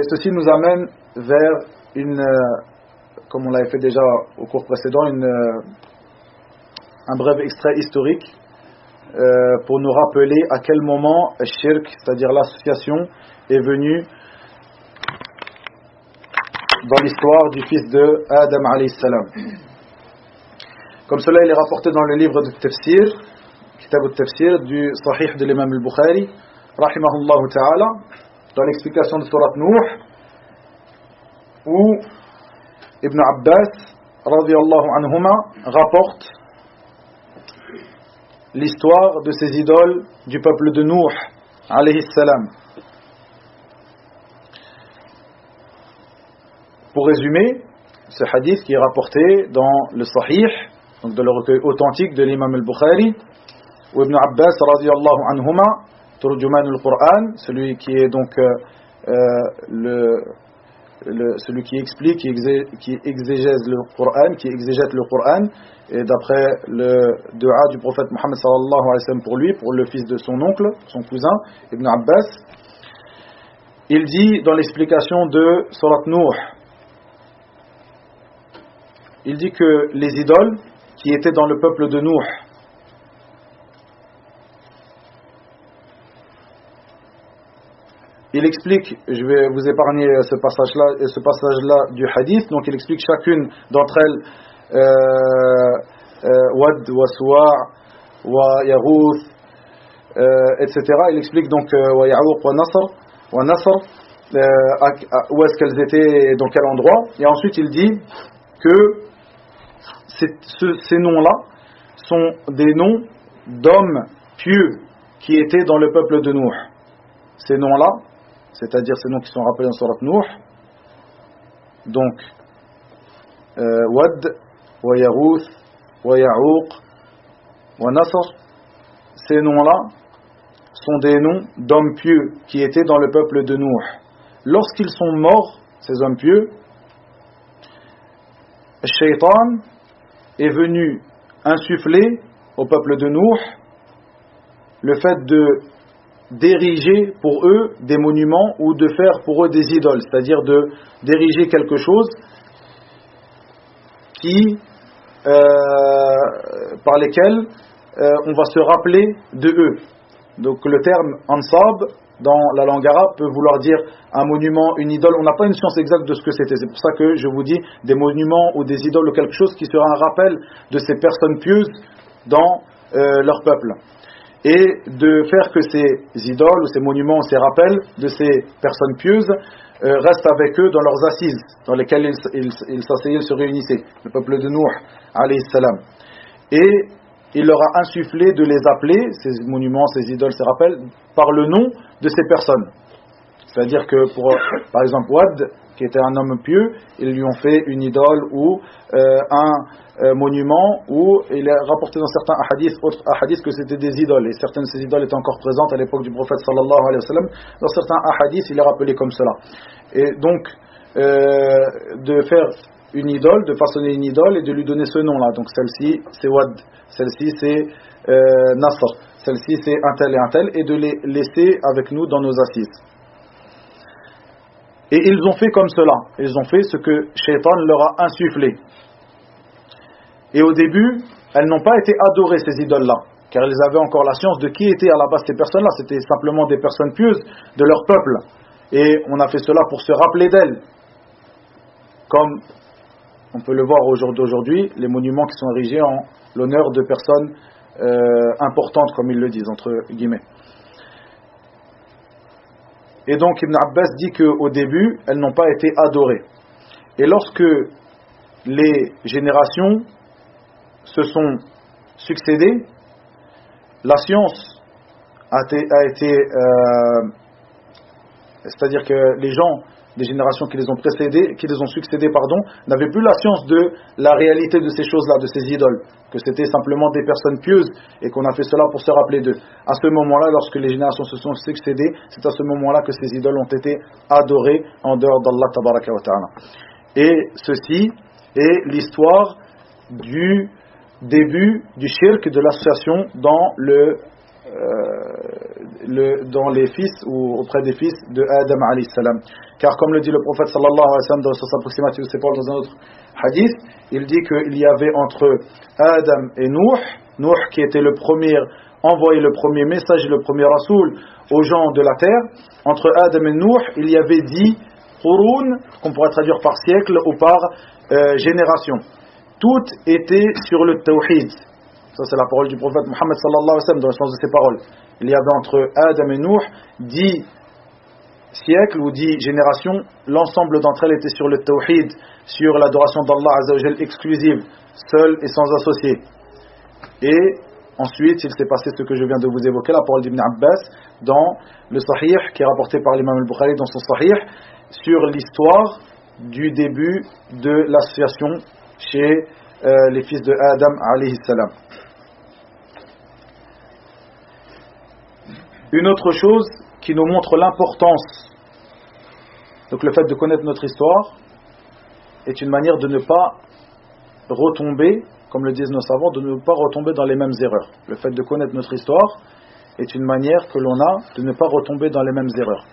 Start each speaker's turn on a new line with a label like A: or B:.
A: ceci nous amène vers comme on l'avait fait déjà au cours précédent, un bref extrait historique pour nous rappeler à quel moment le shirk, c'est-à-dire l'association, est venu dans l'histoire du fils de Adam alayhi salam. Comme cela il est rapporté dans le livre de Tafsir, Kitab al-Tafsir du Sahih de l'imam al-Bukhari rahimahullah ta'ala, dans l'explication de Surat Nuh, où Ibn Abbas radiyallahu anhuma rapporte l'histoire de ces idoles du peuple de Nuh alayhi salam. Pour résumer, ce hadith qui est rapporté dans le Sahih, donc dans le recueil authentique de l'imam al-Bukhari, où Ibn Abbas radiyallahu anhuma, Turjuman al-Qur'an, celui qui est donc celui qui explique, qui exégèse le Coran, qui exégète le Coran, et d'après le dua du prophète Mohammed sallallahu alayhi wa sallam pour lui, pour le fils de son oncle, son cousin, Ibn Abbas, il dit dans l'explication de Surat Nuh, il dit que les idoles qui étaient dans le peuple de Nuh, il explique, je vais vous épargner ce passage-là du hadith, donc il explique chacune d'entre elles, Wad, wa Suwa', wa Yaghouth, etc. Il explique donc wa Ya'uq, wa Nasr, où est-ce qu'elles étaient, dans quel endroit, et ensuite il dit que ces noms-là sont des noms d'hommes pieux qui étaient dans le peuple de Nuh. Ces noms-là, c'est-à-dire ces noms qui sont rappelés dans Surat Nuh, donc Wad, wa Yaghouth, wa Ya'uq, wa Nasr, ces noms-là sont des noms d'hommes pieux qui étaient dans le peuple de Nuh. Lorsqu'ils sont morts, ces hommes pieux, le shaitan est venu insuffler au peuple de Nuh le fait de d'ériger pour eux des monuments ou de faire pour eux des idoles, c'est-à-dire d'ériger quelque chose par lesquels on va se rappeler de eux. Donc le terme ansab dans la langue arabe peut vouloir dire un monument, une idole. On n'a pas une science exacte de ce que c'était. C'est pour ça que je vous dis des monuments ou des idoles ou quelque chose qui sera un rappel de ces personnes pieuses dans leur peuple. Et de faire que ces idoles ou ces monuments ou ces rappels de ces personnes pieuses restent avec eux dans leurs assises dans lesquelles ils s'asseyaient, ils se réunissaient, le peuple de Nuh alayhi salam. Et il leur a insufflé de les appeler, ces monuments, ces idoles, ces rappels, par le nom de ces personnes. C'est-à-dire que pour, par exemple, Wad, qui était un homme pieux, ils lui ont fait une idole ou un monument, où il est rapporté dans certains autres hadiths que c'était des idoles, et certaines de ces idoles étaient encore présentes à l'époque du prophète sallallahu alayhi wa sallam. Dans certains hadiths, il est rappelé comme cela. Et donc, de faire une idole, de façonner une idole et de lui donner ce nom-là. Donc celle-ci c'est Wad, celle-ci c'est Nasr, celle-ci c'est un tel, et de les laisser avec nous dans nos assises. Et ils ont fait comme cela, ils ont fait ce que Shaitan leur a insufflé. Et au début, elles n'ont pas été adorées, ces idoles-là, car ils avaient encore la science de qui étaient à la base ces personnes-là. C'était simplement des personnes pieuses de leur peuple. Et on a fait cela pour se rappeler d'elles. Comme on peut le voir au jour d'aujourd'hui, les monuments qui sont érigés en l'honneur de personnes importantes, comme ils le disent, entre guillemets. Et donc Ibn Abbas dit qu'au début, elles n'ont pas été adorées. Et lorsque les générations se sont succédées, la science a été c'est-à-dire que les gens des générations qui les ont succédées, n'avaient plus la science de la réalité de ces choses-là, de ces idoles, que c'était simplement des personnes pieuses et qu'on a fait cela pour se rappeler d'eux. À ce moment-là, lorsque les générations se sont succédées, c'est à ce moment-là que ces idoles ont été adorées en dehors d'Allah tabaraka wa ta'ala. Et ceci est l'histoire du début du shirk, de l'association dans le dans les fils ou auprès des fils de Adam alayhi salam. Car comme le dit le prophète sallallahu alayhi wa sallam dans sa approximative de ses paroles dans un autre hadith, il dit qu'il y avait entre Adam et Nuh qui était le premier envoyé, le premier message, le premier rasoul aux gens de la terre, entre Adam et Nuh, il y avait 10 qurun, qu'on pourrait traduire par siècle ou par génération. Toutes étaient sur le tawhid. Ça c'est la parole du prophète Muhammad sallallahu alayhi wa sallam dans le sens de ses paroles. Il y avait entre Adam et Nuh 10 siècles ou 10 générations, l'ensemble d'entre elles étaient sur le tawhid, sur l'adoration d'Allah azza wa jal exclusive, seule et sans associé. Et ensuite, il s'est passé ce que je viens de vous évoquer, la parole d'Ibn Abbas dans le Sahih, qui est rapporté par l'imam al-Bukhari dans son Sahih, sur l'histoire du début de l'association chez les fils de Adam alayhi salam. Une autre chose qui nous montre l'importance, donc le fait de connaître notre histoire, est une manière de ne pas retomber, comme le disent nos savants, de ne pas retomber dans les mêmes erreurs. Le fait de connaître notre histoire est une manière que l'on a de ne pas retomber dans les mêmes erreurs.